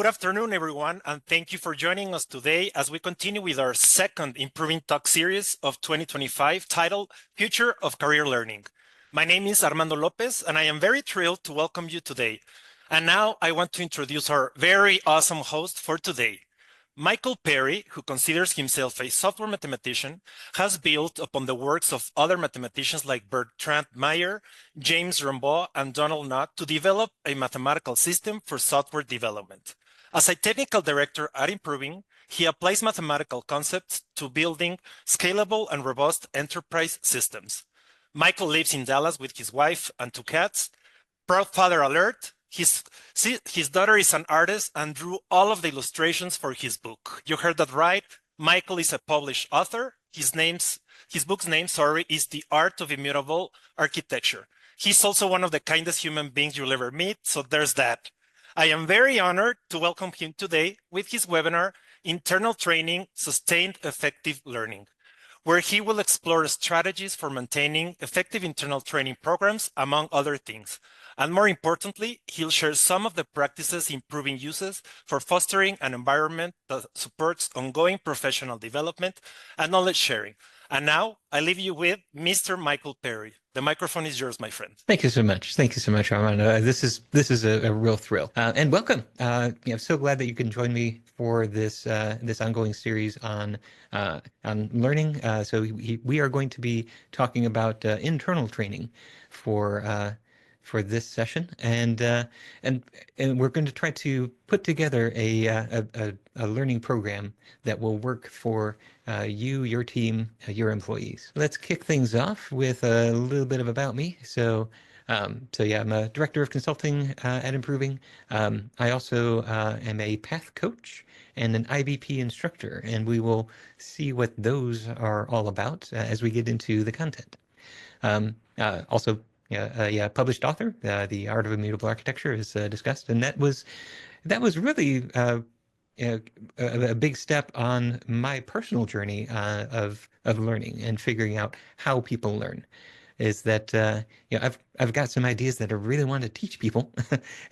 Good afternoon, everyone, and thank you for joining us today as we continue with our second Improving Talk series of 2025 titled Future of Career Learning. My name is Armando Lopez, and I am very thrilled to welcome you today. And now I want to introduce our very awesome host for today. Michael Perry, who considers himself a software mathematician, has built upon the works of other mathematicians like Bertrand Meyer, James Rambaud, and Donald Knott to develop a mathematical system for software development. As a technical director at Improving, he applies mathematical concepts to building scalable and robust enterprise systems. Michael lives in Dallas with his wife and 2 cats. Proud father alert. His daughter is an artist and drew all of the illustrations for his book. You heard that right. Michael is a published author. His book's name, is The Art of Immutable Architecture. He's also one of the kindest human beings you'll ever meet, so there's that. I am very honored to welcome him today with his webinar, Internal Training, Sustained Effective Learning, where he will explore strategies for maintaining effective internal training programs, among other things. And more importantly, he'll share some of the practices Improving uses for fostering an environment that supports ongoing professional development and knowledge sharing. And now I leave you with Mr. Michael Perry. The microphone is yours, my friend. Thank you so much. Thank you so much, Armando. This is a real thrill, and welcome. I'm so glad that you can join me for this ongoing series on learning. So we are going to be talking about internal training for this session, and we're going to try to put together a learning program that will work for you, your team, your employees. Let's kick things off with a little bit of about me. So yeah, I'm a director of consulting at Improving. I also am a PATH coach and an IBP instructor, and we will see what those are all about as we get into the content. Also, a published author. The Art of Immutable Architecture is discussed, and that was really a big step on my personal journey of learning and figuring out how people learn. Is that I've got some ideas that I really want to teach people,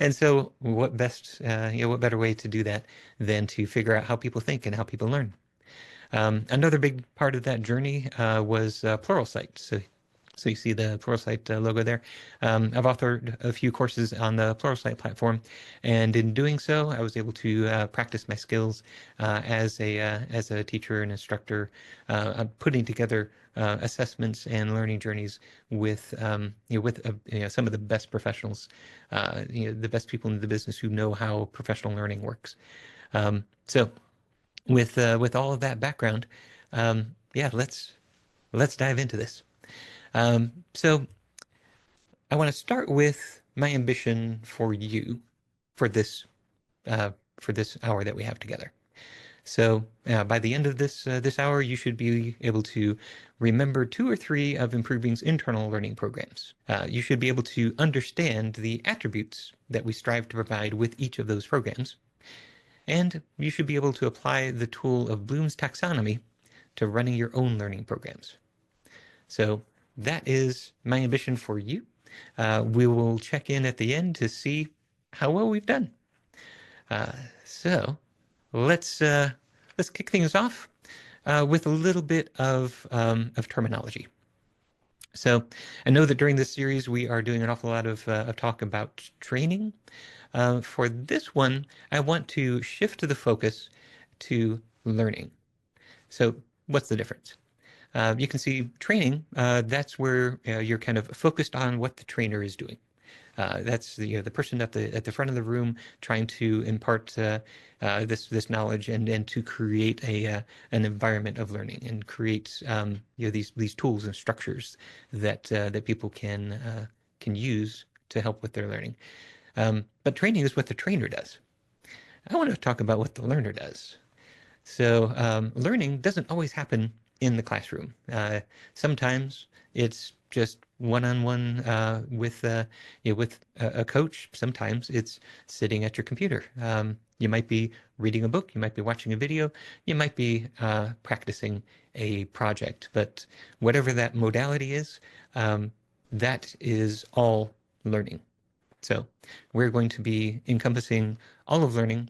and so what better way to do that than to figure out how people think and how people learn. Another big part of that journey was Pluralsight. So you see the Pluralsight logo there. I've authored a few courses on the Pluralsight platform, and in doing so, I was able to practice my skills as a teacher and instructor, putting together assessments and learning journeys with some of the best professionals, the best people in the business who know how professional learning works. So with all of that background, let's dive into this. So I want to start with my ambition for you for this hour that we have together. So by the end of this hour, you should be able to remember 2 or 3 of Improving's internal learning programs. You should be able to understand the attributes that we strive to provide with each of those programs. And you should be able to apply the tool of Bloom's taxonomy to running your own learning programs. So that is my ambition for you. We will check in at the end to see how well we've done. So let's kick things off with a little bit of terminology. So I know that during this series we are doing an awful lot of talk about training. For this one, I want to shift the focus to learning. So what's the difference? You can see training, that's where you're kind of focused on what the trainer is doing. That's the person at the front of the room trying to impart this knowledge and to create an environment of learning and create these tools and structures that people can use to help with their learning. But training is what the trainer does. I want to talk about what the learner does. So learning doesn't always happen in the classroom. Sometimes it's just one-on-one with a coach. Sometimes it's sitting at your computer. You might be reading a book, you might be watching a video, you might be practicing a project, but whatever that modality is, that is all learning. So we're going to be encompassing all of learning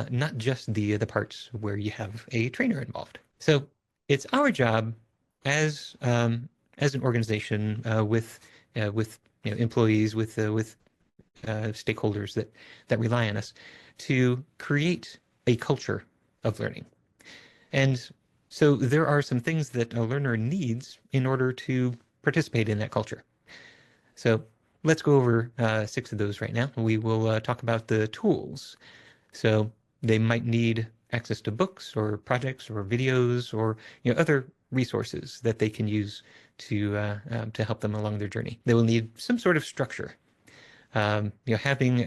not just the parts where you have a trainer involved. So it's our job as an organization with employees, with stakeholders that rely on us to create a culture of learning. And so there are some things that a learner needs in order to participate in that culture. So let's go over 6 of those right now. We will talk about the tools. So they might need access to books or projects or videos or other resources that they can use to help them along their journey. They will need some sort of structure. Having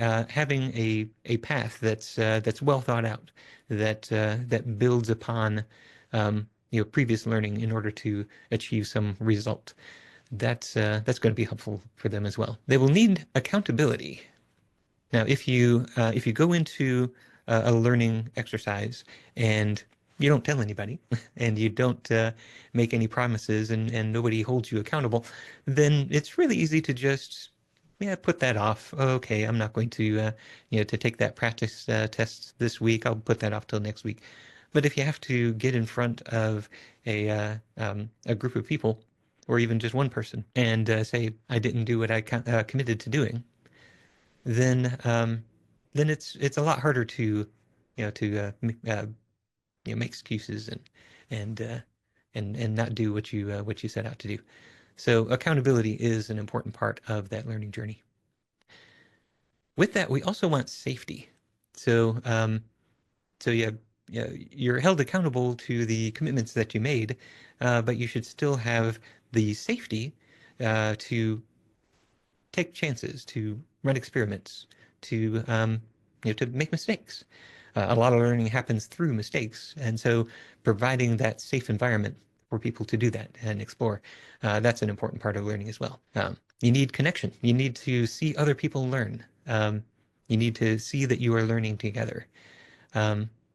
a path that's well thought out, that builds upon previous learning in order to achieve some result. That's going to be helpful for them as well. They will need accountability. Now, if you go into a learning exercise and you don't tell anybody and you don't make any promises and nobody holds you accountable, then it's really easy to just put that off. Okay, I'm not going to to take that practice test this week. I'll put that off till next week. But if you have to get in front of a group of people, or even just one person, and say I didn't do what I committed to doing, then it's a lot harder to make excuses and not do what you set out to do. So accountability is an important part of that learning journey. With that, we also want safety. So you're held accountable to the commitments that you made, but you should still have the safety to take chances, to run experiments, to make mistakes. A lot of learning happens through mistakes, and so providing that safe environment for people to do that and explore, that's an important part of learning as well. You need connection. You need to see other people learn. You need to see that you are learning together.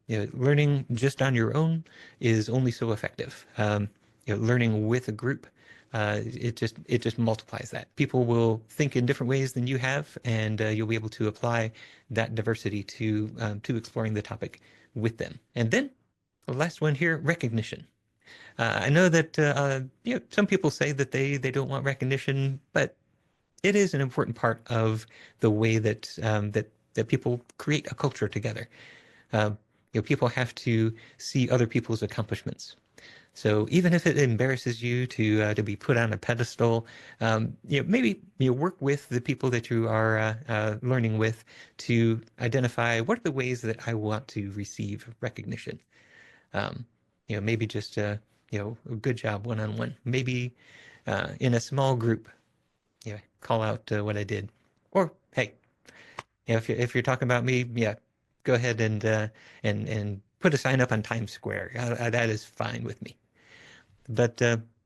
Learning just on your own is only so effective. Learning with a group, it just multiplies that. People will think in different ways than you have, and you'll be able to apply that diversity to exploring the topic with them. And then the last one here, recognition. I know that some people say that they don't want recognition, but it is an important part of the way that that people create a culture together. People have to see other people's accomplishments. So even if it embarrasses you to be put on a pedestal, maybe work with the people that you are learning with to identify what are the ways that I want to receive recognition. Maybe just a good job one-on-one. Maybe in a small group, call out what I did. Or hey, if you're talking about me, go ahead and put a sign up on Times Square. That is fine with me. But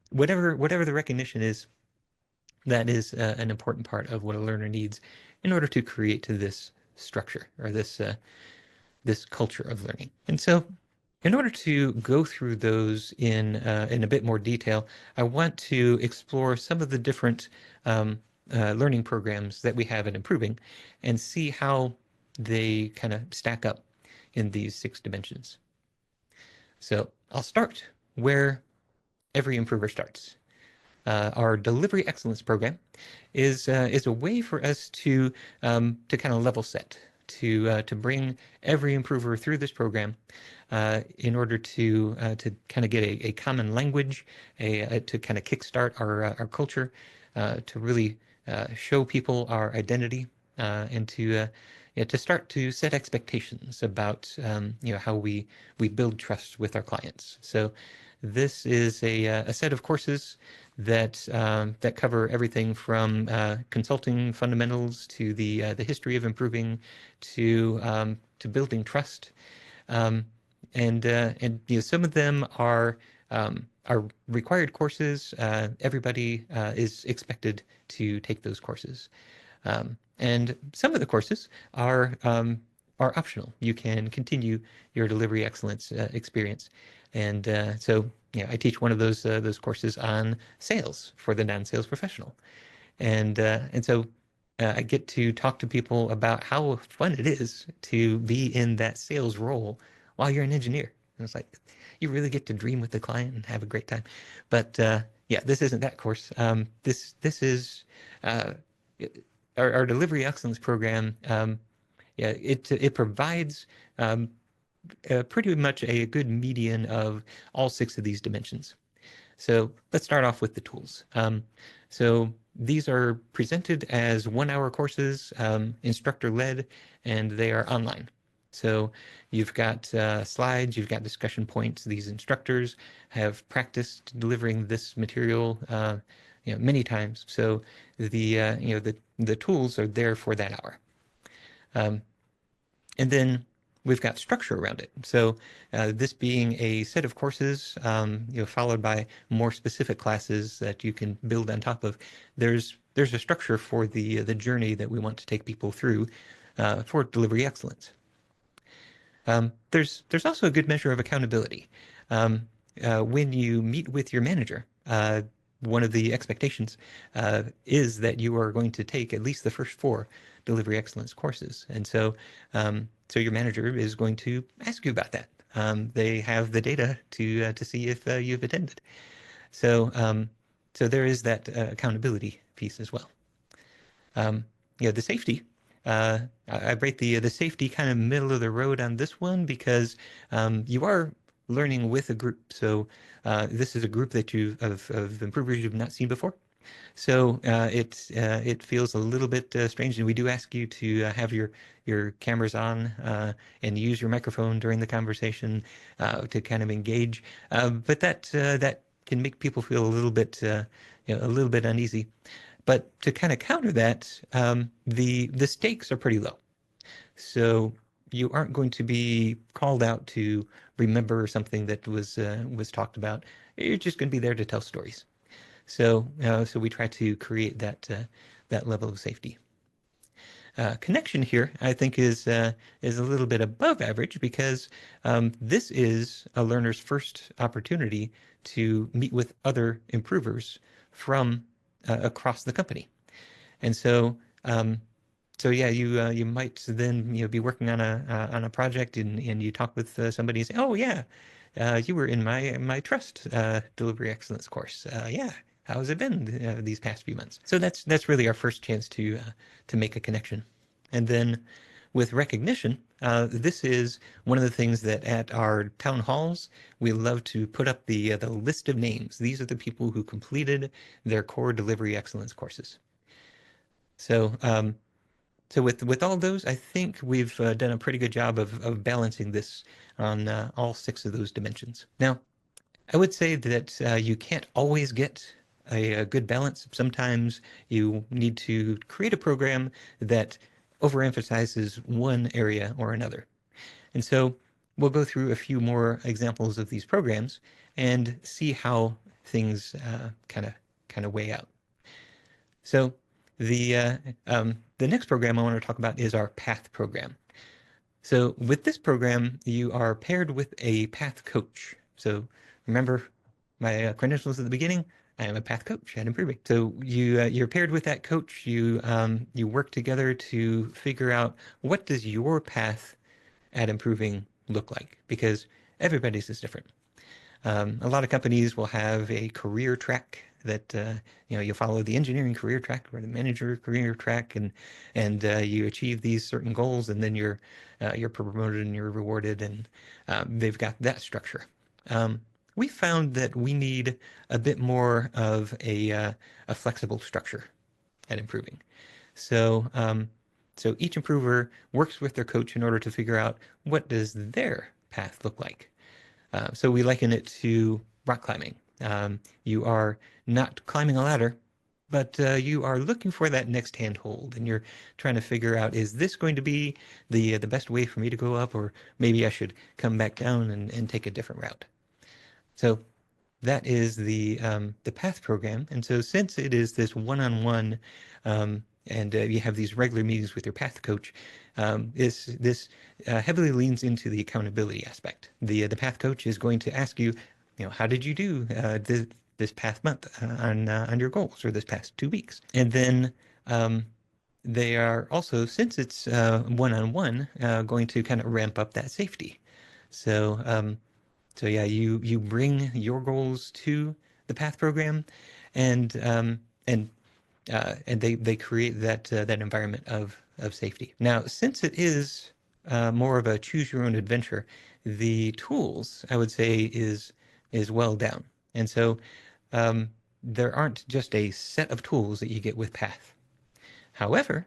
whatever the recognition is, that is an important part of what a learner needs in order to create this structure or this culture of learning. And so, in order to go through those in a bit more detail, I want to explore some of the different learning programs that we have at Improving and see how they kind of stack up in these 6 dimensions. So I'll start where every improver starts. Our delivery excellence program is a way for us to kind of level set, to bring every improver through this program in order to kind of get a common language, to kind of kickstart our culture, to really show people our identity, and to start to set expectations about how we build trust with our clients. So this is a set of courses that cover everything from consulting fundamentals to the history of improving to building trust, and some of them are required courses. Everybody is expected to take those courses, and some of the courses are optional. You can continue your delivery excellence experience. And so I teach one of those courses on sales for the non-sales professional, and so I get to talk to people about how fun it is to be in that sales role while you're an engineer. And it's like, you really get to dream with the client and have a great time. But yeah, this isn't that course. This is uh, our delivery excellence program. Yeah, it provides pretty much a good median of all 6 of these dimensions. So let's start off with the tools. So these are presented as 1-hour courses, instructor-led, and they are online. So you've got slides, you've got discussion points. These instructors have practiced delivering this material many times. So the tools are there for that hour. And then we've got structure around it. So this being a set of courses, followed by more specific classes that you can build on top of. There's a structure for the journey that we want to take people through for delivery excellence. There's also a good measure of accountability. When you meet with your manager, one of the expectations is that you are going to take at least the first 4 delivery excellence courses. And so your manager is going to ask you about that. They have the data to see if you've attended. So there is that accountability piece as well. The safety. I rate the safety kind of middle of the road on this one because you are learning with a group. So this is a group that of improvers you've not seen before. So it feels a little bit strange, and we do ask you to have your cameras on and use your microphone during the conversation to kind of engage. But that can make people feel a little bit uneasy. But to kind of counter that, the stakes are pretty low. So you aren't going to be called out to remember something that was talked about. You're just going to be there to tell stories. So we try to create that level of safety. Connection here, I think, is a little bit above average because this is a learner's first opportunity to meet with other improvers from across the company, and so yeah, you might then be working on a project and you talk with somebody and say, oh yeah, you were in my trust delivery excellence course. Yeah. How has it been these past few months? So that's really our first chance to make a connection. And then with recognition, this is one of the things that at our town halls, we love to put up the list of names. These are the people who completed their core delivery excellence courses. So with all those, I think we've done a pretty good job of balancing this on all 6 of those dimensions. Now, I would say that you can't always get a good balance. Sometimes you need to create a program that overemphasizes one area or another. And so we'll go through a few more examples of these programs and see how things kind of weigh out. So the next program I want to talk about is our PATH program. So with this program, you are paired with a PATH coach. So remember my credentials at the beginning. I am a PATH coach at Improving. So you're paired with that coach. You work together to figure out what does your path at Improving look like, because everybody's is different. A lot of companies will have a career track that you follow the engineering career track or the manager career track, and you achieve these certain goals, and then you're promoted and you're rewarded, and they've got that structure. We found that we need a bit more of a flexible structure at Improving. So each improver works with their coach in order to figure out what does their path look like. So we liken it to rock climbing. You are not climbing a ladder, but you are looking for that next handhold, and you're trying to figure out, is this going to be the best way for me to go up, or maybe I should come back down and take a different route. So that is the PATH program. And so since it is this one-on-one, and you have these regular meetings with your PATH coach, this heavily leans into the accountability aspect. The PATH coach is going to ask you, how did you do this past month on your goals, or this past 2 weeks? And then they are also, since it's one-on-one, going to kind of ramp up that safety. So, so yeah, you bring your goals to the PATH program, and they create that environment of safety. Now, since it is more of a choose your own adventure, the tools, I would say, is well down, and so there aren't just a set of tools that you get with PATH. However,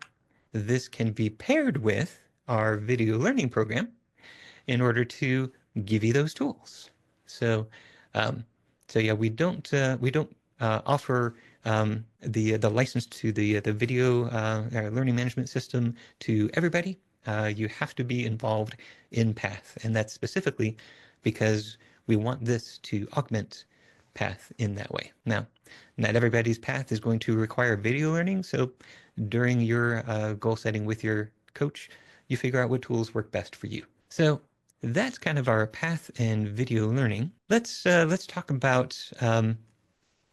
this can be paired with our video learning program in order to give you those tools. So, so yeah, we don't offer the license to the video learning management system to everybody. You have to be involved in PATH, and that's specifically because we want this to augment PATH in that way. Now, not everybody's PATH is going to require video learning, so during your goal setting with your coach, you figure out what tools work best for you. So that's kind of our PATH and video learning. Let's talk about kind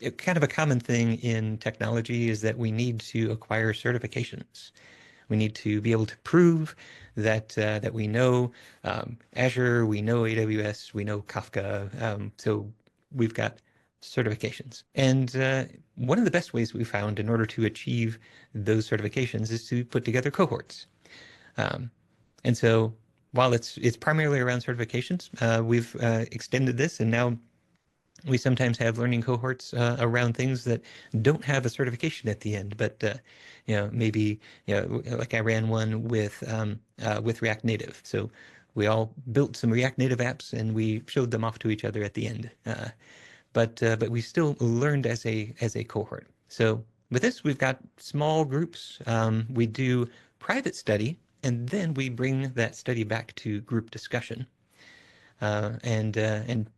of a common thing in technology is that we need to acquire certifications. We need to be able to prove that that we know Azure, we know AWS, we know Kafka. So we've got certifications. And one of the best ways we found in order to achieve those certifications is to put together cohorts. And so while it's primarily around certifications, we've extended this, and now we sometimes have learning cohorts around things that don't have a certification at the end, but maybe like I ran one with React Native. So we all built some React Native apps and we showed them off to each other at the end. But we still learned as a cohort. So with this, we've got small groups. We do private study, and then we bring that study back to group discussion. And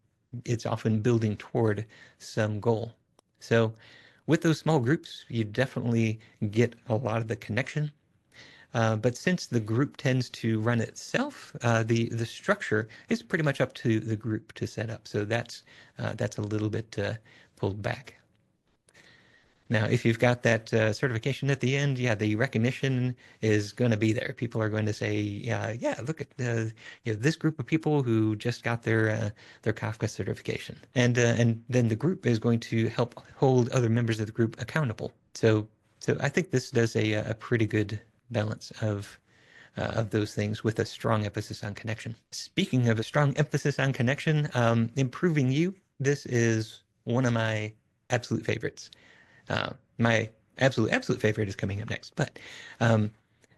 it's often building toward some goal. So with those small groups, you definitely get a lot of the connection. But since the group tends to run itself, the structure is pretty much up to the group to set up. So that's a little bit pulled back. Now, if you've got that certification at the end, yeah, the recognition is going to be there. People are going to say, yeah, look at this group of people who just got their Kafka certification, and then the group is going to help hold other members of the group accountable. So I think this does a pretty good balance of those things with a strong emphasis on connection. Speaking of a strong emphasis on connection, improving you, this is one of my absolute favorites. My absolute favorite is coming up next, but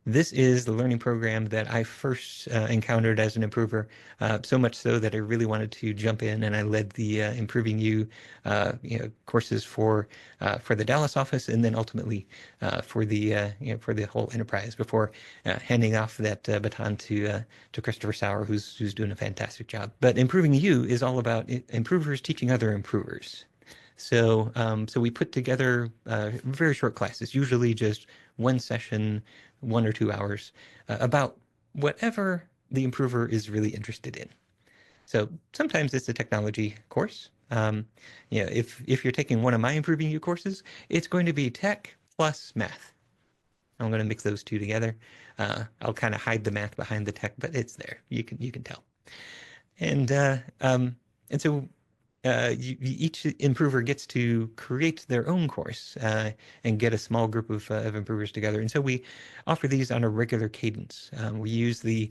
this is the learning program that I first encountered as an improver, so much so that I really wanted to jump in, and I led the Improving You, courses for the Dallas office, and then ultimately for the whole enterprise before handing off that baton to Christopher Sauer, who's doing a fantastic job. But Improving You is all about improvers teaching other improvers. So we put together very short classes, usually just one session, 1 or 2 hours, about whatever the improver is really interested in. So sometimes it's a technology course. If you're taking one of my Improving You courses, it's going to be tech plus math. I'm going to mix those two together. I'll kind of hide the math behind the tech, but it's there. You can tell. And so each improver gets to create their own course and get a small group of improvers together. And so we offer these on a regular cadence. We use the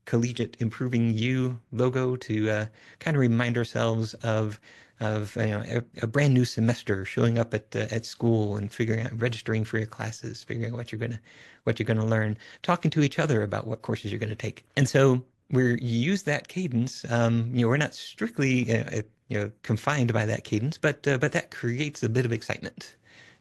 Collegiate Improving You logo to kind of remind ourselves of a brand new semester, showing up at school and figuring out, registering for your classes, figuring out what you're gonna learn, talking to each other about what courses you're gonna take. And so we use that cadence. We're not strictly confined by that cadence, but that creates a bit of excitement.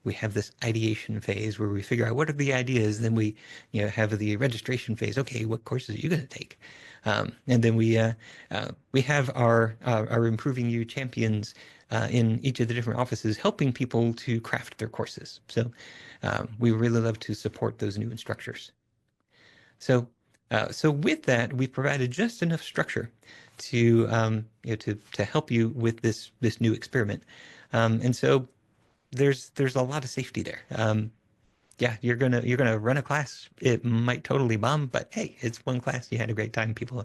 We have this ideation phase where we figure out what are the ideas. Then we have the registration phase. Okay, what courses are you going to take? And then we have our Improving You champions in each of the different offices, helping people to craft their courses. So we really love to support those new instructors. So with that, we've provided just enough structure to help you with this new experiment, and so there's a lot of safety there. yeah, you're gonna run a class. It might totally bomb, but hey, it's one class. You had a great time. People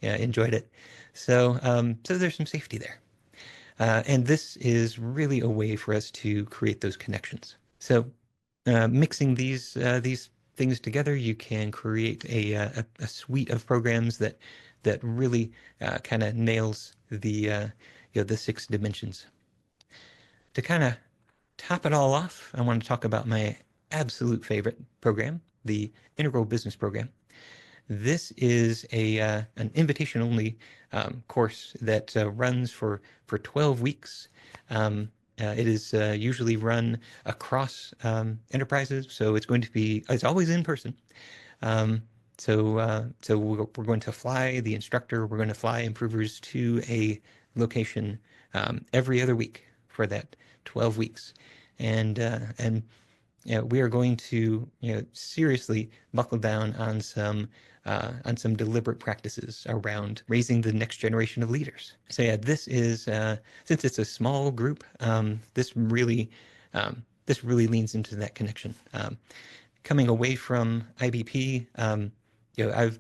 enjoyed it. So so there's some safety there. And this is really a way for us to create those connections. So mixing these things together, you can create a suite of programs that really kind of nails the 6 dimensions. To kind of top it all off, I want to talk about my absolute favorite program, the Integral Business Program. This is an invitation-only course that runs for 12 weeks. It is usually run across enterprises, so it's always in person. So we're going to fly the instructor, we're going to fly improvers to a location every other week for that 12 weeks. And we are going to seriously buckle down on some deliberate practices around raising the next generation of leaders. So yeah, this is since it's a small group, this really leans into that connection. Coming away from IBP, I've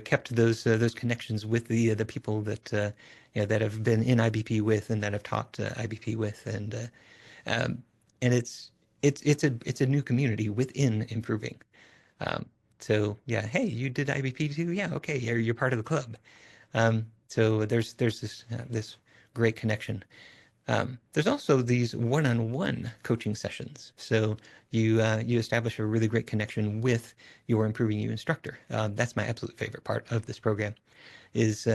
kept those connections with the people that that have been in IBP with and that I've taught IBP with, and it's a new community within improving. So yeah, hey, you did IBP too? Yeah, okay, you're part of the club. So there's this great connection. There's also these one-on-one coaching sessions. So you establish a really great connection with your Improving You instructor. That's my absolute favorite part of this program, is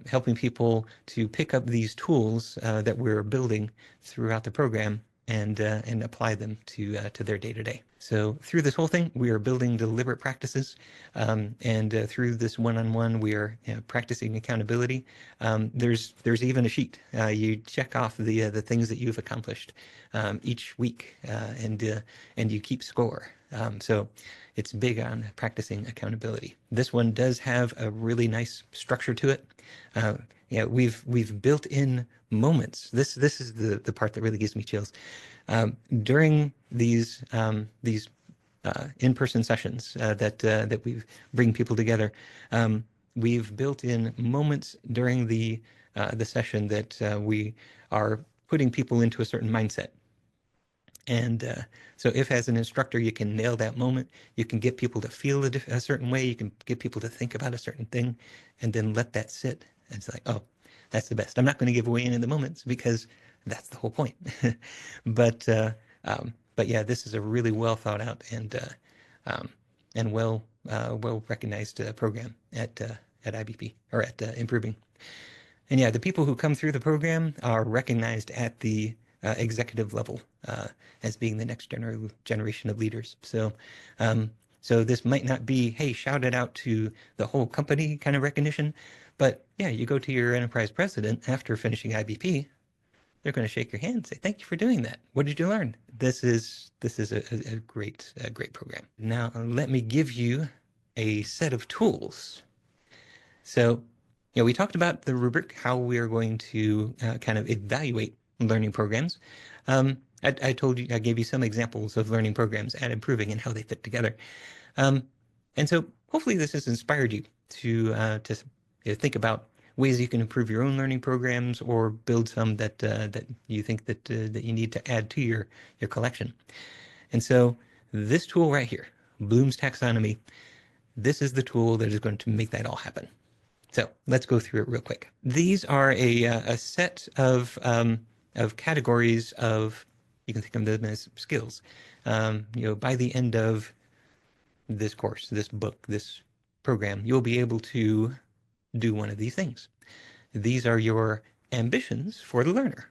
helping people to pick up these tools that we're building throughout the program and apply them to their day-to-day. So through this whole thing, we are building deliberate practices, and through this one-on-one, we are practicing accountability. There's even a sheet. You check off the things that you've accomplished each week, and you keep score. So it's big on practicing accountability. This one does have a really nice structure to it. We've built in moments. This is the part that really gives me chills. During these in-person sessions that we bring people together, we've built in moments during the session that we are putting people into a certain mindset. And so if as an instructor you can nail that moment, you can get people to feel a certain way, you can get people to think about a certain thing, and then let that sit. And it's like, oh, that's the best. I'm not going to give away any of the moments because that's the whole point. But yeah, this is a really well thought out and well recognized program at IBP, or at Improving. And yeah, the people who come through the program are recognized at the executive level as being the next generation of leaders. So so this might not be, hey, shout it out to the whole company kind of recognition, but yeah, you go to your enterprise president after finishing IBP, they're going to shake your hand and say, thank you for doing that. What did you learn? This is a great program. Now let me give you a set of tools. So we talked about the rubric, how we are going to kind of evaluate learning programs. I told you, I gave you some examples of learning programs at Improving and how they fit together. And so hopefully this has inspired you to think about ways you can improve your own learning programs, or build some that you think that you need to add to your collection. And so this tool right here, Bloom's Taxonomy, this is the tool that is going to make that all happen. So let's go through it real quick. These are a set of categories of, you can think of them as skills. By the end of this course, this book, this program, you'll be able to do one of these things. These are your ambitions for the learner.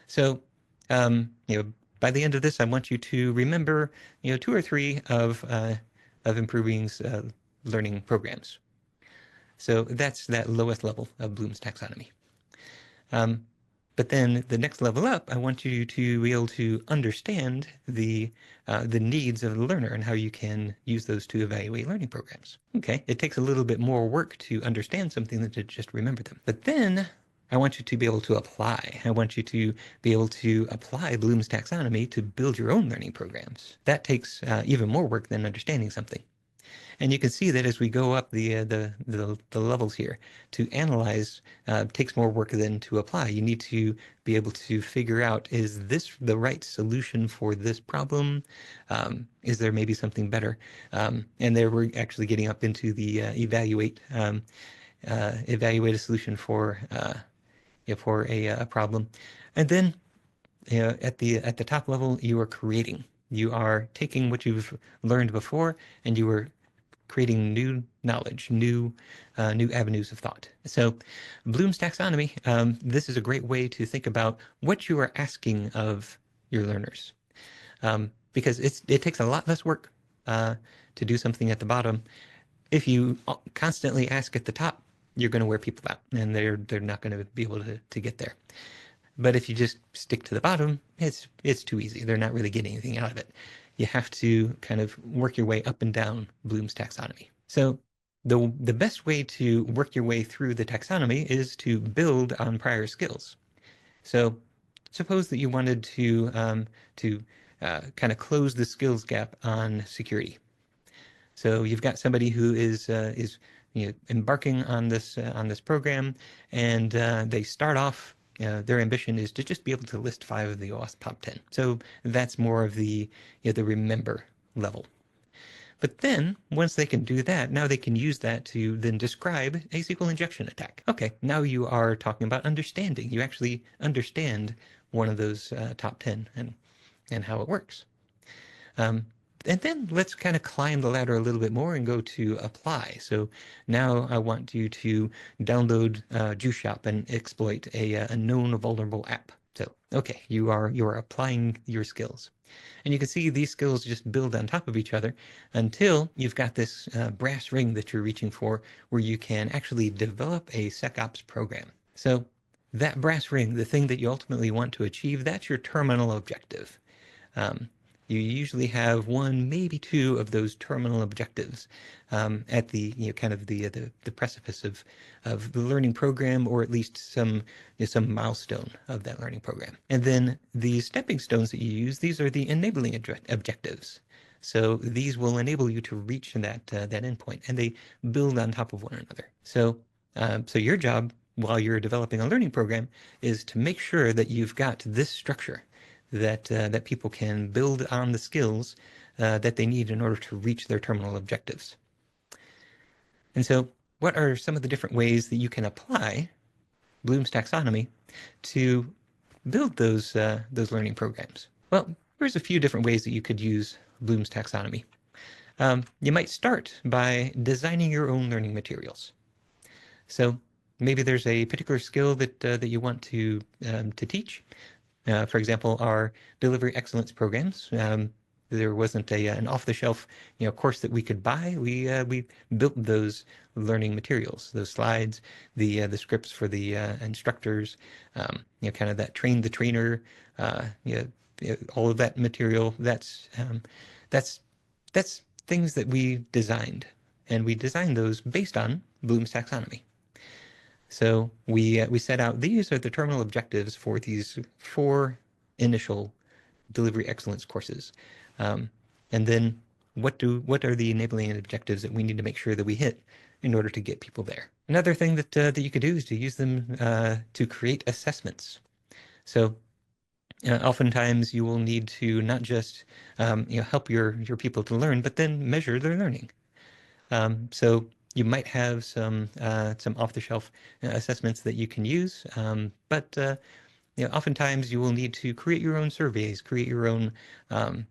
So, by the end of this, I want you to remember, 2 or 3 of Improving's learning programs. So that's that lowest level of Bloom's taxonomy. But then the next level up, I want you to be able to understand the needs of the learner and how you can use those to evaluate learning programs. Okay, it takes a little bit more work to understand something than to just remember them. But then I want you to be able to apply. I want you to be able to apply Bloom's taxonomy to build your own learning programs. That takes even more work than understanding something. And you can see that as we go up the levels here, to analyze takes more work than to apply. You need to be able to figure out, is this the right solution for this problem? Is there maybe something better? And there we're actually getting up into the evaluate a solution for a problem. And then at the top level, you are creating. You are taking what you've learned before, and you are creating new knowledge, new avenues of thought. So Bloom's taxonomy, this is a great way to think about what you are asking of your learners, because it takes a lot less work to do something at the bottom. If you constantly ask at the top, you're going to wear people out, and they're not going to be able to get there. But if you just stick to the bottom, it's too easy. They're not really getting anything out of it. You have to kind of work your way up and down Bloom's taxonomy. So the best way to work your way through the taxonomy is to build on prior skills. So suppose that you wanted to kind of close the skills gap on security. So you've got somebody who is embarking on this program, and they start off. Their ambition is to just be able to list 5 of the OWASP top 10. So that's more of the remember level. But then once they can do that, now they can use that to then describe a SQL injection attack. Okay, now you are talking about understanding. You actually understand one of those top 10 and how it works. And then let's kind of climb the ladder a little bit more and go to apply. So now I want you to download JuiceShop and exploit a known vulnerable app. So, okay, you are applying your skills. And you can see these skills just build on top of each other until you've got this brass ring that you're reaching for, where you can actually develop a SecOps program. So that brass ring, the thing that you ultimately want to achieve, that's your terminal objective. You usually have 1, maybe 2 of those terminal objectives at the kind of the precipice of the learning program, or at least some milestone of that learning program. And then the stepping stones that you use, these are the enabling objectives. So these will enable you to reach that endpoint, and they build on top of one another. So your job while you're developing a learning program is to make sure that you've got this structure, that people can build on the skills that they need in order to reach their terminal objectives. And so what are some of the different ways that you can apply Bloom's taxonomy to build those learning programs? Well, there's a few different ways that you could use Bloom's taxonomy. You might start by designing your own learning materials. So maybe there's a particular skill that you want to teach. For example, our delivery excellence programs. There wasn't an off-the-shelf course that we could buy. We built those learning materials, those slides, the scripts for the instructors, kind of that train the trainer, all of that material. That's things that we designed, and we designed those based on Bloom's taxonomy. So we set out, these are the terminal objectives for these 4 initial delivery excellence courses. And then what are the enabling objectives that we need to make sure that we hit in order to get people there? Another thing that you could do is to use them to create assessments. So oftentimes you will need to not just help your people to learn, but then measure their learning. So you might have some off-the-shelf assessments that you can use, but oftentimes you will need to create your own surveys, create your own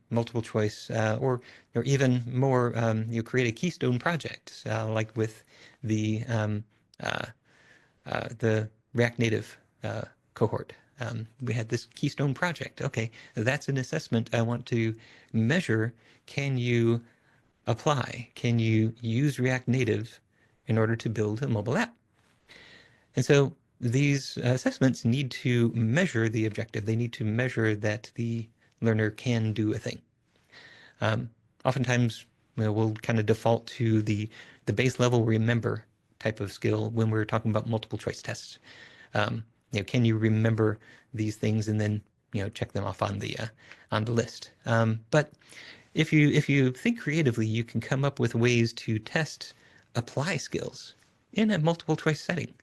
multiple choice, or even more, you create a keystone project, like with the React Native cohort. We had this keystone project. Okay, that's an assessment I want to measure. Can you apply? Can you use React Native in order to build a mobile app? And so these assessments need to measure the objective. They need to measure that the learner can do a thing. Oftentimes, we'll kind of default to the base level remember type of skill when we're talking about multiple choice tests. Can you remember these things and then check them off on the list? But if you think creatively, you can come up with ways to test apply skills in a multiple choice setting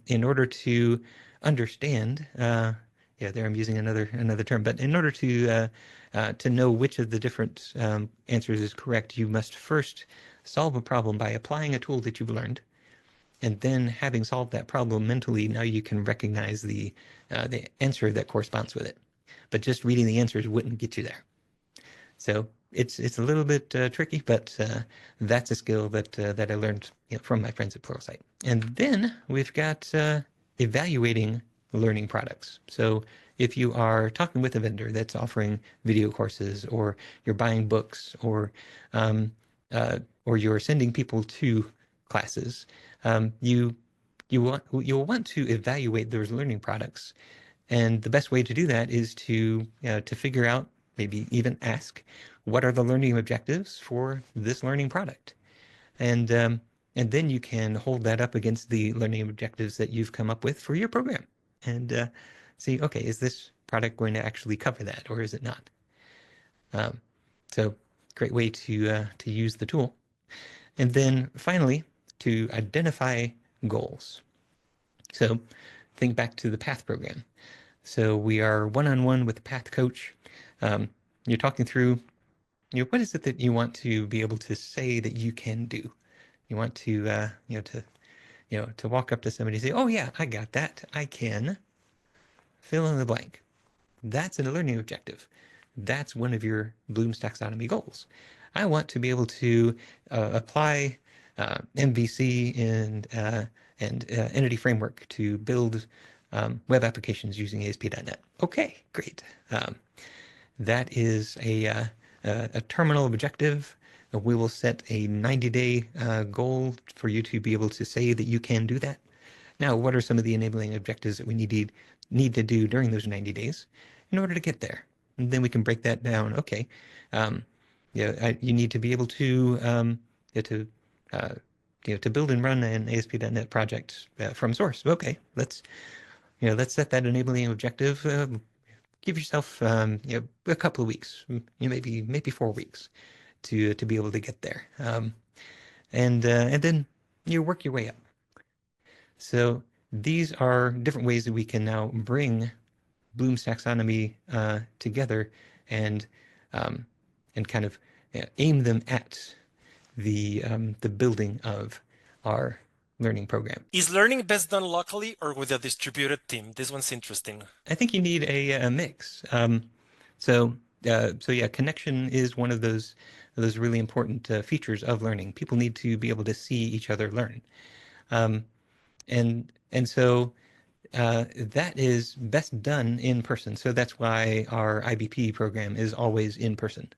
in order to understand. There I'm using another term, but in order to know which of the different answers is correct, you must first solve a problem by applying a tool that you've learned, and then having solved that problem mentally, now you can recognize the answer that corresponds with it. But just reading the answers wouldn't get you there. So it's a little bit tricky, but that's a skill that I learned from my friends at Pluralsight. And then we've got evaluating learning products. So if you are talking with a vendor that's offering video courses, or you're buying books, or you're sending people to classes, you'll want to evaluate those learning products. And the best way to do that is to figure out, maybe even ask, what are the learning objectives for this learning product? And then you can hold that up against the learning objectives that you've come up with for your program, and see, okay, is this product going to actually cover that, or is it not? So great way to use the tool. And then finally, to identify goals. So think back to the PATH program. So we are one-on-one with the PATH coach. You're talking through, what is it that you want to be able to say that you can do? You want to, to walk up to somebody and say, oh yeah, I got that. I can fill in the blank. That's a learning objective. That's one of your Bloom's taxonomy goals. I want to be able to apply MVC and Entity Framework to build web applications using ASP.NET. Okay, great. That is a terminal objective. We will set a 90-day goal for you to be able to say that you can do that. Now, what are some of the enabling objectives that we need to do during those 90 days in order to get there? And then we can break that down. Okay, you need to be able to to build and run an ASP.NET project from source. Okay, let's set that enabling objective. Give yourself a couple of weeks, maybe 4 weeks, to be able to get there, and then you work your way up. So these are different ways that we can now bring Bloom's taxonomy together and kind of aim them at the building of our learning program. Is learning best done locally or with a distributed team? This one's interesting. I think you need a mix. So yeah, connection is one of those really important features of learning. People need to be able to see each other learn, and so that is best done in person. So that's why our IBP program is always in person.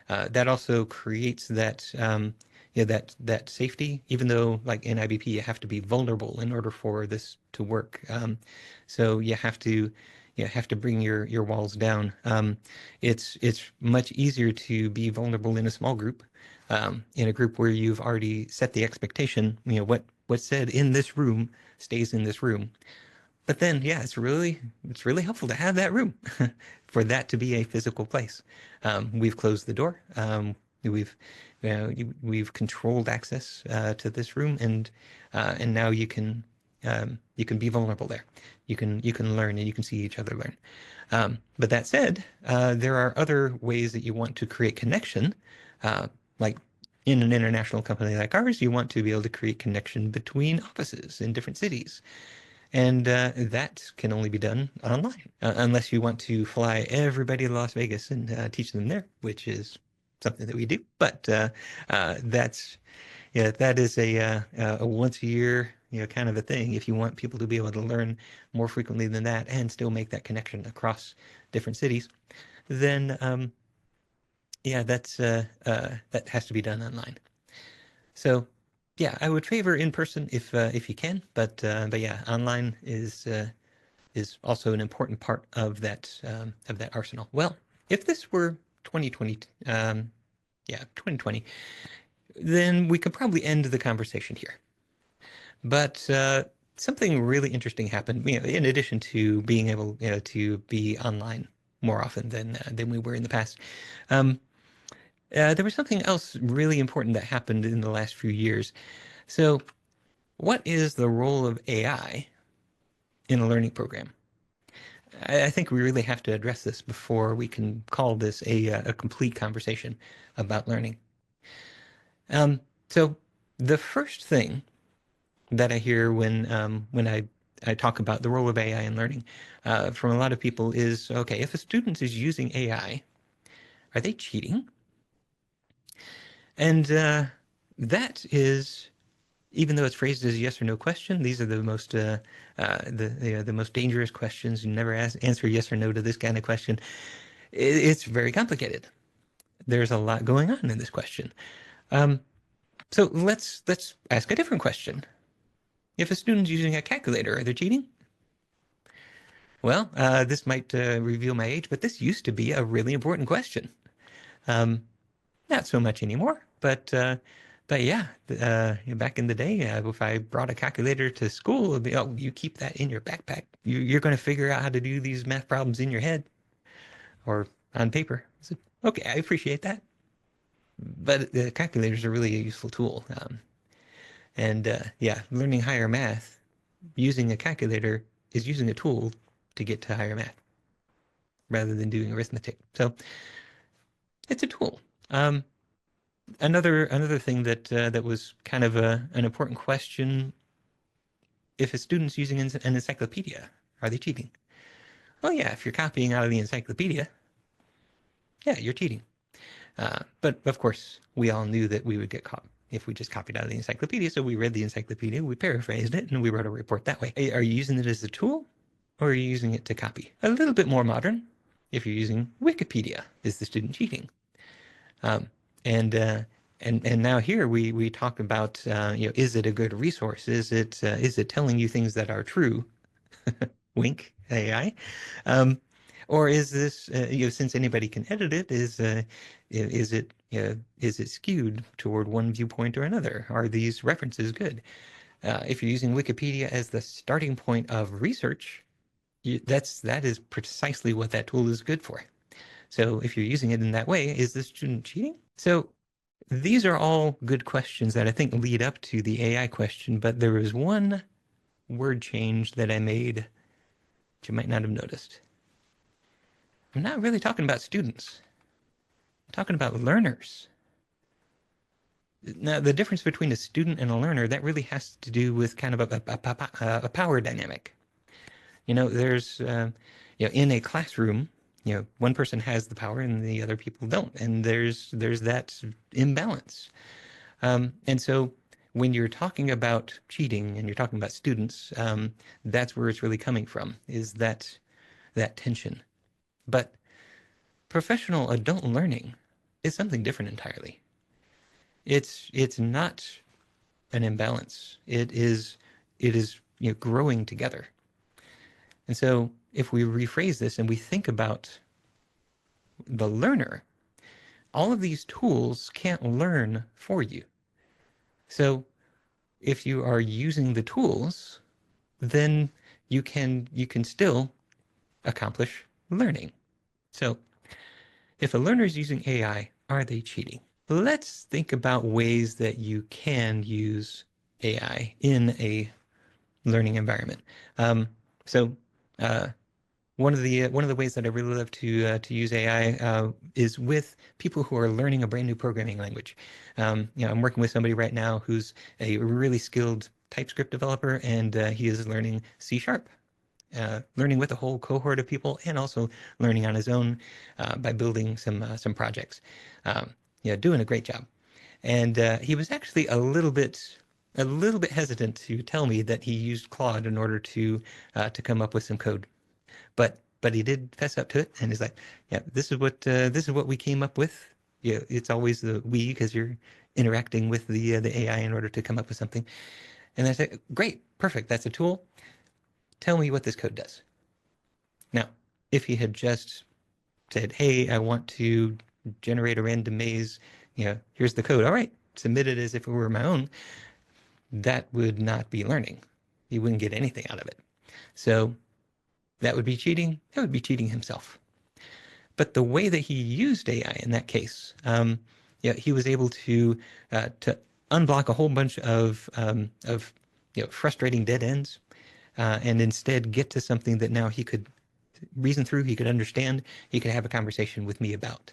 That also creates that that safety, even though like in IBP you have to be vulnerable in order for this to work. So you have to bring your walls down. It's much easier to be vulnerable in a small group, in a group where you've already set the expectation. What's said in this room stays in this room. But then, yeah, it's really helpful to have that room for that to be a physical place. We've closed the door. We've controlled access to this room, and now you can be vulnerable there. You can learn, and you can see each other learn. But that said, there are other ways that you want to create connection, like in an international company like ours, you want to be able to create connection between offices in different cities. And that can only be done online, unless you want to fly everybody to Las Vegas and teach them there, which is something that we do. But that is a once a year kind of a thing. If you want people to be able to learn more frequently than that and still make that connection across different cities, then that has to be done online. So yeah, I would favor in person if you can, but yeah, online is also an important part of that arsenal. Well, if this were 2020, 2020, then we could probably end the conversation here. But something really interesting happened. In addition to being able, to be online more often than we were in the past. There was something else really important that happened in the last few years. So, what is the role of AI in a learning program? I think we really have to address this before we can call this a complete conversation about learning. So, the first thing that I hear when I talk about the role of AI in learning from a lot of people is, okay, if a student is using AI, are they cheating? And that is, even though it's phrased as a yes or no question, these are the most the most dangerous questions. You never answer yes or no to this kind of question. It's very complicated. There's a lot going on in this question. So let's ask a different question. If a student's using a calculator, are they cheating? Well, this might reveal my age, but this used to be a really important question. Not so much anymore, but yeah, back in the day, if I brought a calculator to school, it'd be, oh, you keep that in your backpack. You're going to figure out how to do these math problems in your head or on paper. I said, okay, I appreciate that. But the calculators are really a useful tool. Yeah, learning higher math using a calculator is using a tool to get to higher math rather than doing arithmetic. So it's a tool. Another thing that was kind of an important question: if a student's using an encyclopedia, are they cheating? Well, yeah, if you're copying out of the encyclopedia, yeah, you're cheating. But of course, we all knew that we would get caught if we just copied out of the encyclopedia. So we read the encyclopedia, we paraphrased it, and we wrote a report that way. Are you using it as a tool, or are you using it to copy? A little bit more modern, if you're using Wikipedia, is the student cheating? And now here we talk about is it a good resource? Is it telling you things that are true? Wink, AI. Or is this since anybody can edit it, is it skewed toward one viewpoint or another? Are these references good? If you're using Wikipedia as the starting point of research, that is precisely what that tool is good for. So if you're using it in that way, is the student cheating? So these are all good questions that I think lead up to the AI question, but there was one word change that I made that you might not have noticed. I'm not really talking about students. I'm talking about learners. Now, the difference between a student and a learner, that really has to do with kind of a power dynamic. There's, in a classroom, one person has the power and the other people don't, and there's that imbalance. And so when you're talking about cheating and you're talking about students, that's where it's really coming from, is that tension. But professional adult learning is something different entirely. It's not an imbalance. It is growing together. And so if we rephrase this and we think about the learner, all of these tools can't learn for you. So if you are using the tools, then you can still accomplish learning. So if a learner is using AI, are they cheating? Let's think about ways that you can use AI in a learning environment. One of the ways that I really love to use AI is with people who are learning a brand new programming language. I'm working with somebody right now who's a really skilled TypeScript developer, and he is learning C#, learning with a whole cohort of people, and also learning on his own by building some projects. Doing a great job. And he was actually a little bit hesitant to tell me that he used Claude in order to come up with some code. But he did fess up to it, and he's like, yeah, this is what we came up with. Yeah, it's always the we, because you're interacting with the AI in order to come up with something. And I said, great, perfect, that's a tool. Tell me what this code does. Now, if he had just said, hey, I want to generate a random maze, here's the code. All right, submit it as if it were my own. That would not be learning. He wouldn't get anything out of it. So that would be cheating. That would be cheating himself. But the way that he used AI in that case, he was able to unblock a whole bunch of frustrating dead ends, and instead get to something that now he could reason through, he could understand, he could have a conversation with me about.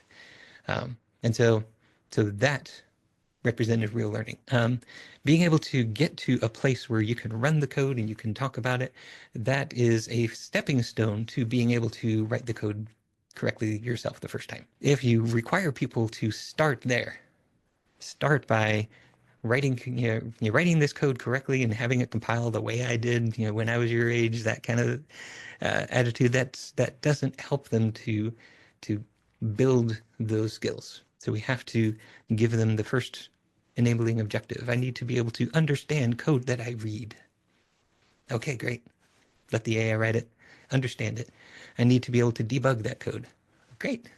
And so that represented real learning. Being able to get to a place where you can run the code and you can talk about it, that is a stepping stone to being able to write the code correctly yourself the first time. If you require people to start there, start by writing this code correctly and having it compile the way I did, when I was your age, that kind of attitude, that doesn't help them to build those skills. So we have to give them the first enabling objective. I need to be able to understand code that I read. Okay, great. Let the AI write it, understand it. I need to be able to debug that code. Great.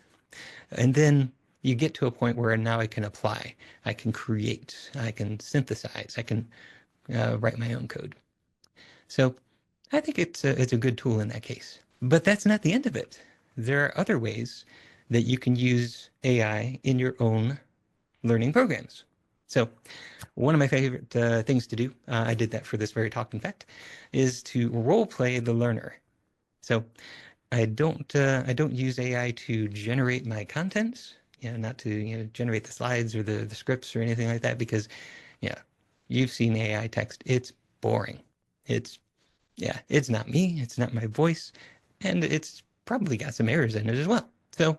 And then you get to a point where now I can apply, I can create, I can synthesize, I can write my own code. So I think it's a good tool in that case. But that's not the end of it. There are other ways that you can use AI in your own learning programs. So one of my favorite things to do, I did that for this very talk, in fact, is to role play the learner. So I don't use AI to generate my content, not to generate the slides or the scripts or anything like that, because you've seen AI text. It's boring. It's not me. It's not my voice, and it's probably got some errors in it as well. So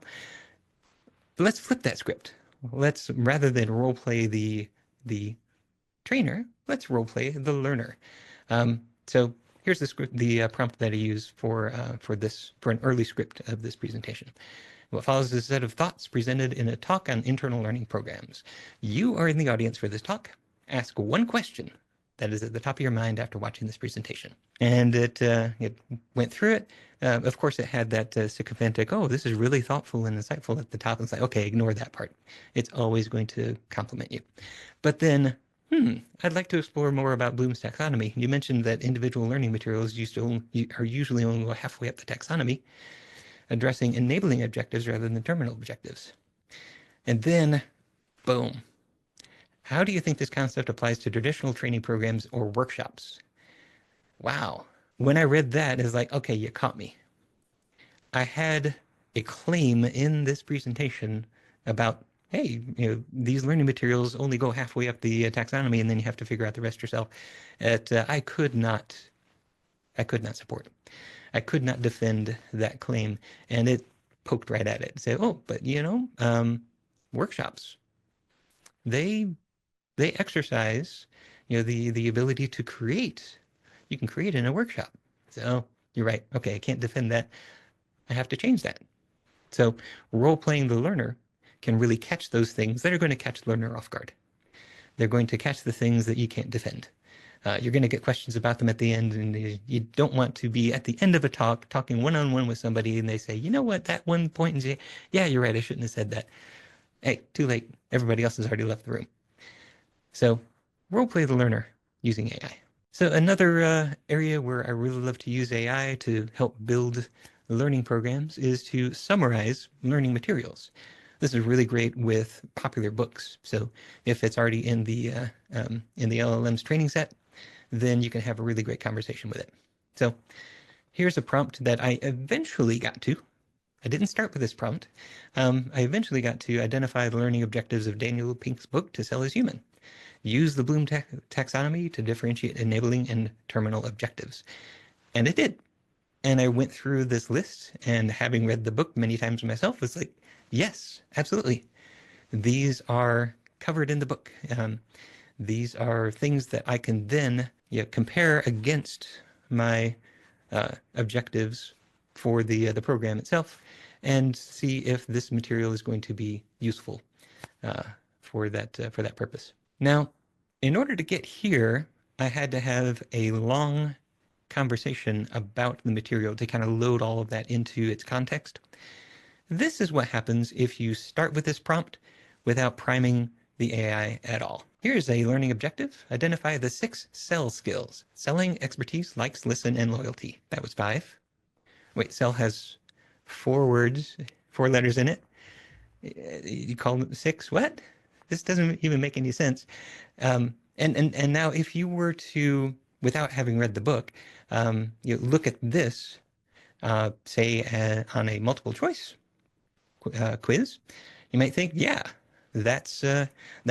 let's flip that script. Let's, rather than role play the trainer, let's role play the learner. So here's the script, the prompt that I use for an early script of this presentation. What follows is a set of thoughts presented in a talk on internal learning programs. You are in the audience for this talk. Ask one question that is at the top of your mind after watching this presentation. And it went through it. Of course, it had that sycophantic, oh, this is really thoughtful and insightful at the top. It's like, okay, ignore that part. It's always going to compliment you. But then, I'd like to explore more about Bloom's taxonomy. You mentioned that individual learning materials are usually only halfway up the taxonomy, addressing enabling objectives rather than terminal objectives. And then, boom. How do you think this concept applies to traditional training programs or workshops? Wow. When I read that, it's like, okay, you caught me. I had a claim in this presentation about, hey, these learning materials only go halfway up the taxonomy, and then you have to figure out the rest yourself. I could not support. I could not defend that claim, and it poked right at it. Said, oh, but workshops, they exercise, the ability to create. You can create in a workshop. So you're right. Okay, I can't defend that. I have to change that. So role-playing the learner can really catch those things that are going to catch the learner off guard. They're going to catch the things that you can't defend. You're going to get questions about them at the end, and you don't want to be at the end of a talk talking one-on-one with somebody, and they say, you know what, that one point, and say, yeah, you're right, I shouldn't have said that. Hey, too late. Everybody else has already left the room. So role-play the learner using AI. So another area where I really love to use AI to help build learning programs is to summarize learning materials. This is really great with popular books. So if it's already in the LLM's training set, then you can have a really great conversation with it. So here's a prompt that I eventually got to. I didn't start with this prompt. I eventually got to identify the learning objectives of Daniel Pink's book, To Sell as Human. Use the Bloom taxonomy to differentiate enabling and terminal objectives. And it did. And I went through this list, and having read the book many times myself, was like, yes, absolutely. These are covered in the book. These are things that I can then compare against my objectives for the program itself, and see if this material is going to be useful for that purpose. Now, in order to get here, I had to have a long conversation about the material to kind of load all of that into its context. This is what happens if you start with this prompt without priming the AI at all. Here's a learning objective. Identify the 6 sell skills. Selling, expertise, likes, listen, and loyalty. That was 5. Wait, sell has 4 words, 4 letters in it. You call them 6? What? This doesn't even make any sense. And now if you were to, without having read the book, you look at this, say on a multiple choice quiz, you might think, yeah, that's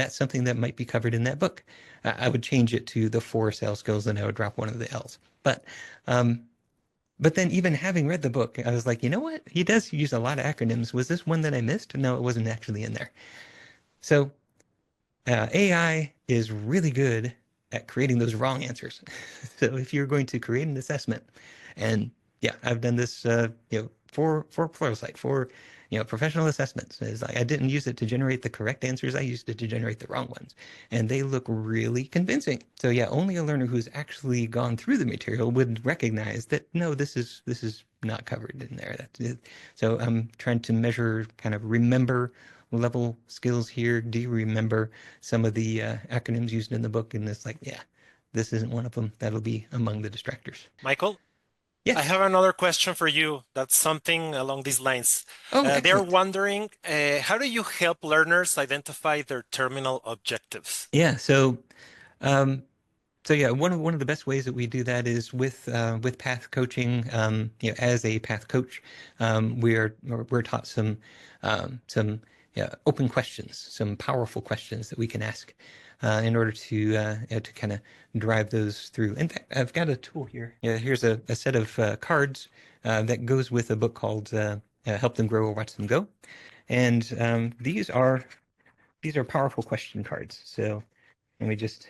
something that might be covered in that book. I would change it to the 4 sales skills, and I would drop one of the L's. But then even having read the book, I was like, you know what? He does use a lot of acronyms. Was this one that I missed? No, it wasn't actually in there. So AI is really good at creating those wrong answers. So if you're going to create an assessment, and yeah, I've done this, for Pluralsight, for professional assessments. Is like I didn't use it to generate the correct answers. I used it to generate the wrong ones, and they look really convincing. So yeah, only a learner who's actually gone through the material would recognize that no, this is not covered in there. That's it. So I'm trying to measure, kind of remember level skills here. Do you remember some of the acronyms used in the book? And it's like, yeah, this isn't one of them. That'll be among the distractors. Michael? Yes. I have another question for you. That's something along these lines. Oh, They're wondering, how do you help learners identify their terminal objectives? Yeah. So yeah, one of the best ways that we do that is with path coaching. As a path coach, we're taught some open questions, some powerful questions that we can ask in order to kind of drive those through. In fact, I've got a tool here. Yeah, here's a set of cards that goes with a book called Help Them Grow or Watch Them Go, and these are powerful question cards. So let me just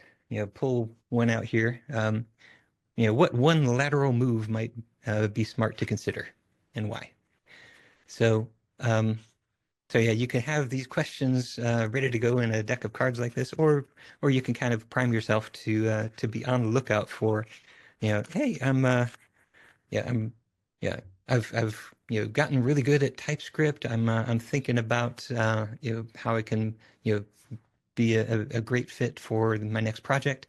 pull one out here. What one lateral move might be smart to consider, and why? So yeah, you can have these questions ready to go in a deck of cards like this, or you can kind of prime yourself to be on the lookout for, hey, I've gotten really good at TypeScript. I'm thinking about how I can be a great fit for my next project.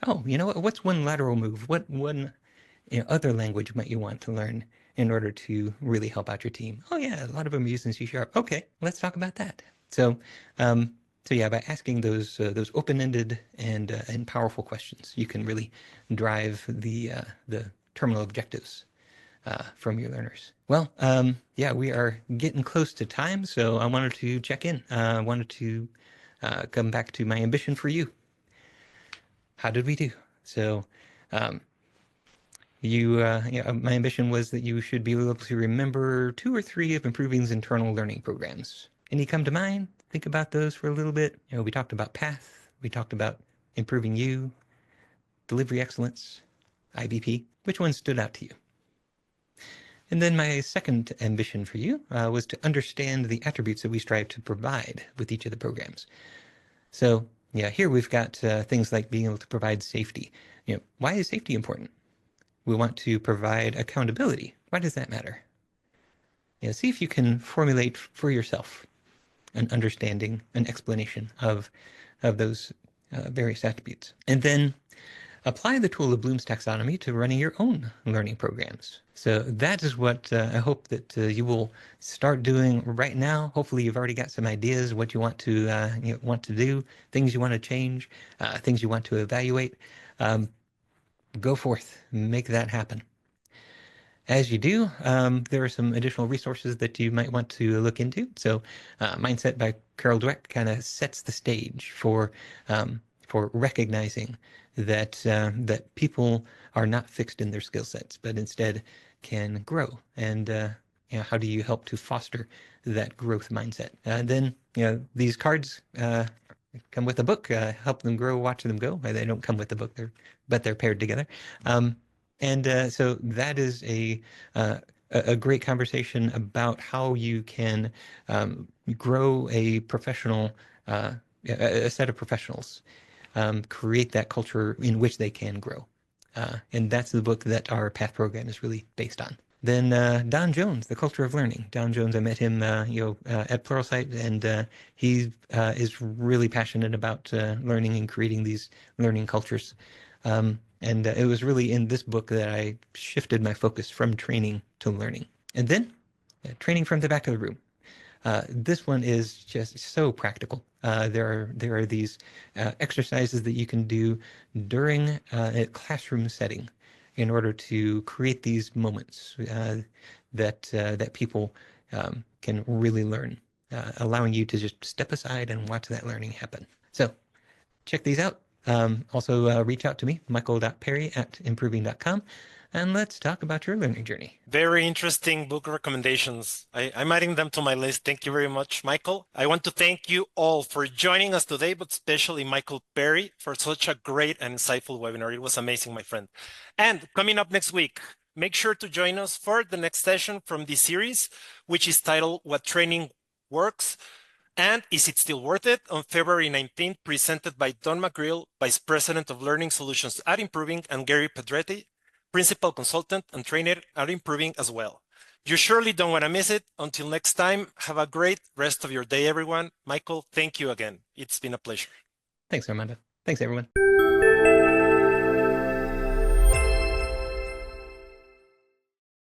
Oh, what's one lateral move? What one other language might you want to learn in order to really help out your team? Oh yeah, a lot of them are using C#. Okay, let's talk about that. So yeah, by asking those open-ended and powerful questions, you can really drive the terminal objectives from your learners. Well, yeah, we are getting close to time, so I wanted to check in. I wanted to come back to my ambition for you. How did we do? So my ambition was that you should be able to remember 2 or 3 of Improving's internal learning programs. Any come to mind? Think about those for a little bit. We talked about PATH. We talked about Improving You, Delivery Excellence, IBP. Which one stood out to you? And then my second ambition for you was to understand the attributes that we strive to provide with each of the programs. So yeah, here we've got things like being able to provide safety. Why is safety important? We want to provide accountability. Why does that matter? See if you can formulate for yourself an understanding, an explanation of those various attributes. And then apply the tool of Bloom's taxonomy to running your own learning programs. So that is what I hope that you will start doing right now. Hopefully you've already got some ideas, what you want to do, things you want to change, things you want to evaluate. Go forth, make that happen. As you do, there are some additional resources that you might want to look into. So Mindset by Carol Dweck kind of sets the stage for recognizing that people are not fixed in their skill sets, but instead can grow. And how do you help to foster that growth mindset? And then these cards come with a book, Help Them Grow, Watch Them Go. They don't come with the book, but they're paired together. So that is a great conversation about how you can grow a professional, a set of professionals, create that culture in which they can grow. And that's the book that our PATH program is really based on. Then Don Jones, the culture of learning. Don Jones, I met him, at Pluralsight, and he is really passionate about learning and creating these learning cultures. And it was really in this book that I shifted my focus from training to learning. And then training from the back of the room. This one is just so practical. There are these exercises that you can do during a classroom setting in order to create these moments that people can really learn, allowing you to just step aside and watch that learning happen. So check these out. Also reach out to me, michael.perry@improving.com, and let's talk about your learning journey. Very interesting book recommendations. I'm adding them to my list. Thank you very much, Michael. I want to thank you all for joining us today, but especially Michael Perry for such a great and insightful webinar. It was amazing, my friend. And coming up next week, make sure to join us for the next session from this series, which is titled What Training Works and Is It Still Worth It? On February 19th, presented by Don McGreal, Vice President of Learning Solutions at Improving, and Gary Pedretti, Principal Consultant and Trainer at Improving as well. You surely don't want to miss it. Until next time, have a great rest of your day, everyone. Michael, thank you again. It's been a pleasure. Thanks, Armando. Thanks, everyone.